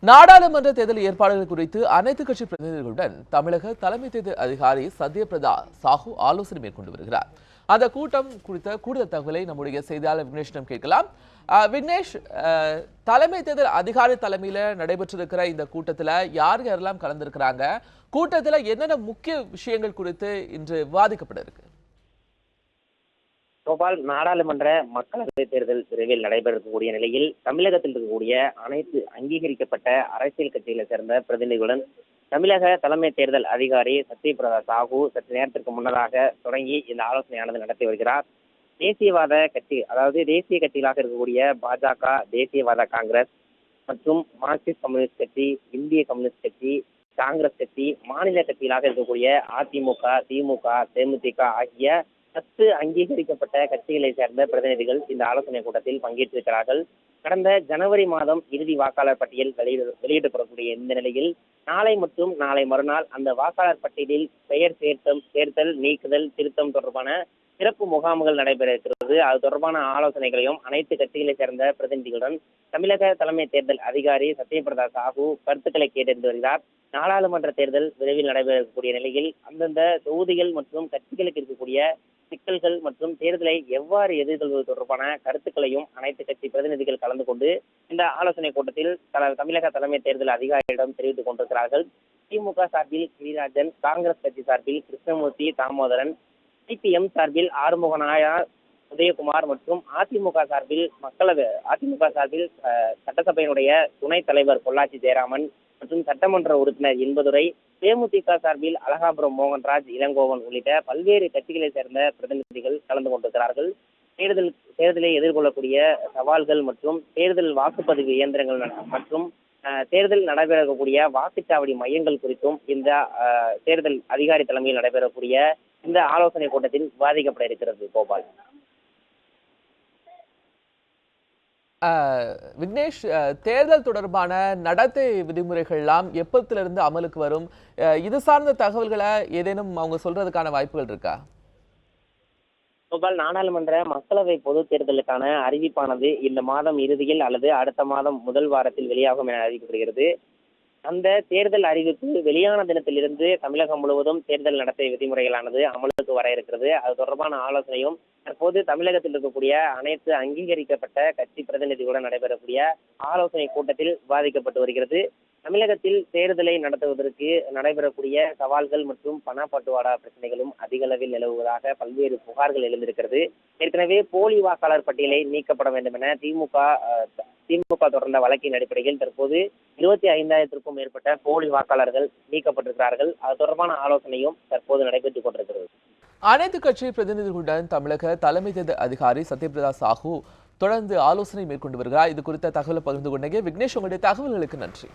நாடாளுமன்ற தேர்தல் ஏற்பாடுகள் குறித்து அனைத்து கட்சி பிரதிநிதிகளுடன் தமிழக தலைமை தேர்தல் அதிகாரி சத்யபிரதா சாஹூ ஆலோசனை மேற்கொண்டு வருகிறார். அந்த கூட்டம் குறித்த கூடுதல் தகவலை நம்முடைய செய்தியாளர் விக்னேஷிடம் கேட்கலாம். விக்னேஷ், தலைமை தேர்தல் அதிகாரி தலைமையில் நடைபெற்றிருக்கிற இந்த கூட்டத்தில் யாரெல்லாம் கலந்திருக்கிறாங்க? கூட்டத்தில் என்னென்ன முக்கிய விஷயங்கள் குறித்து இன்று விவாதிக்கப்பட இருக்கு? கோபால், நாடாளுமன்ற மக்களவை தேர்தல் விரைவில் நடைபெறக்கூடிய நிலையில் தமிழகத்தில் இருக்கக்கூடிய அனைத்து அங்கீகரிக்கப்பட்ட அரசியல் கட்சிகளை சேர்ந்த பிரதிநிதிகளுடன் தமிழக தலைமை தேர்தல் அதிகாரி சத்யபிரதா சாஹூ சற்று நேரத்திற்கு முன்னதாக தொடங்கி இந்த ஆலோசனையானது நடத்தி வருகிறார். தேசியவாத கட்சி, அதாவது தேசிய கட்சிகளாக இருக்கக்கூடிய பாஜக, தேசியவாத காங்கிரஸ் மற்றும் மார்க்சிஸ்ட் கம்யூனிஸ்ட் கட்சி, இந்திய கம்யூனிஸ்ட் கட்சி, காங்கிரஸ் கட்சி, மாநில கட்சிகளாக இருக்கக்கூடிய அதிமுக, திமுக, தேமுதிக ஆகிய 10 அங்கீகரிக்கப்பட்ட கட்சிகளை சேர்ந்த பிரதிநிதிகள் இந்த ஆலோசனை கூட்டத்தில் பங்கேற்றிருக்கிறார்கள். கடந்த ஜனவரி மாதம் இறுதி வாக்காளர் பட்டியல் வெளியிடப்படக்கூடிய இந்த நிலையில் நாளை மற்றும் நாளை மறுநாள் அந்த வாக்காளர் பட்டியலில் பெயர் சேர்த்தல், நீக்குதல், திருத்தம் தொடர்பான சிறப்பு முகாம்கள் நடைபெற இருக்கிறது. அது தொடர்பான ஆலோசனைகளையும் அனைத்து கட்சிகளை சேர்ந்த பிரதிநிதிகளுடன் தமிழக தலைமை தேர்தல் அதிகாரி சத்யபிரதா சாஹூ கருத்துக்களை கேட்டறிந்து வருகிறார். நாடாளுமன்ற தேர்தல் விரைவில் நடைபெறக்கூடிய நிலையில் அந்தந்த தொகுதிகள் மற்றும் கட்சிகளுக்கு இருக்கக்கூடிய சிக்கல்கள் மற்றும் தேர்தலை எவ்வாறு எதிர்கொள்வது தொடர்பான கருத்துக்களையும் அனைத்து கட்சி பிரதிநிதிகள் கலந்து கொண்டு இந்த ஆலோசனை கூட்டத்தில் தமிழக தலைமை தேர்தல் அதிகாரியிடம் தெரிவித்துக் கொண்டிருக்கிறார்கள். திமுக சார்பில் கிரிராஜன், காங்கிரஸ் கட்சி சார்பில் கிருஷ்ணமூர்த்தி தாமோதரன், சிபிஎம் சார்பில் ஆறுமுகநாயர் உதயகுமார் மற்றும் அதிமுக சார்பில் சட்டசபையினுடைய துணைத் தலைவர் பொள்ளாச்சி ஜெயராமன் மற்றும் சட்டமன்ற உறுப்பினர் இன்பதுரை, தேமுதிக சார்பில் அலகாபுரம் மோகன்ராஜ், இளங்கோவன் உள்ளிட்ட பல்வேறு கட்சிகளை சேர்ந்த பிரதிநிதிகள் கலந்து கொண்டிருக்கிறார்கள். தேர்தலை எதிர்கொள்ளக்கூடிய சவால்கள் மற்றும் தேர்தல் வாக்குப்பதிவு இயந்திரங்கள் மற்றும் தேர்தல் நடைபெறக்கூடிய வாக்குச்சாவடி மையங்கள் குறித்தும் இந்த தேர்தல் அதிகாரி தலைமையில் நடைபெறக்கூடிய இந்த ஆலோசனை கூட்டத்தில் விவாதிக்கப்பட இருக்கிறது. கோபால், விக்னேஷ், தேர்தல் தொடர்பான நடத்தை விதிமுறைகள் எல்லாம் எப்பத்திலிருந்து அமலுக்கு வரும்? இது சார்ந்த தகவல்களை ஏதேனும் அவங்க சொல்றதுக்கான வாய்ப்புகள் இருக்கா? கோபால், நாடாளுமன்ற மக்களவை பொது தேர்தலுக்கான அறிவிப்பானது இந்த மாதம் இறுதியில் அல்லது அடுத்த மாதம் முதல் வாரத்தில் வெளியாகும் என அறிவிக்கப்படுகிறது. அந்த தேர்தல் அறிவிப்பு வெளியான தினத்திலிருந்து தமிழகம் முழுவதும் தேர்தல் நடத்தை விதிமுறைகளானது அமலுக்கு வர இருக்கிறது. அது தொடர்பான ஆலோசனையும் தற்போது தமிழகத்தில் இருக்கக்கூடிய அனைத்து அங்கீகரிக்கப்பட்ட கட்சி பிரதிநிதிகளுடன் நடைபெறக்கூடிய ஆலோசனை கூட்டத்தில் விவாதிக்கப்பட்டு வருகிறது. தமிழகத்தில் தேர்தலை நடத்துவதற்கு நடைபெறக்கூடிய சவால்கள் மற்றும் பணப்பட்டுவாடா பிரச்சனைகளும் அதிக அளவில் நிலவுவதாக பல்வேறு புகார்கள் எழுந்திருக்கிறது. ஏற்கனவே போலி வாக்காளர் பட்டியலை நீக்கப்பட வேண்டும் என திமுக தொடர்ந்த வழக்கின் அடிப்படையில் தற்போது 25,000க்கும் மேற்பட்ட போலி வாக்காளர்கள் நீக்கப்பட்டிருக்கிறார்கள். அது தொடர்பான ஆலோசனையும் தற்போது நடைபெற்றுக் கொண்டிருக்கிறது. அனைத்து கட்சி பிரதிநிதிகளுடன் தமிழக தலைமை தேர்தல் அதிகாரி சத்யபிரதா சாஹூ தொடர்ந்து ஆலோசனை மேற்கொண்டு வருகிறார். இது குறித்த தகவலை பகிர்ந்து கொண்டீங்க விக்னேஷ். உங்களுடைய தகவல்களுக்கு நன்றி.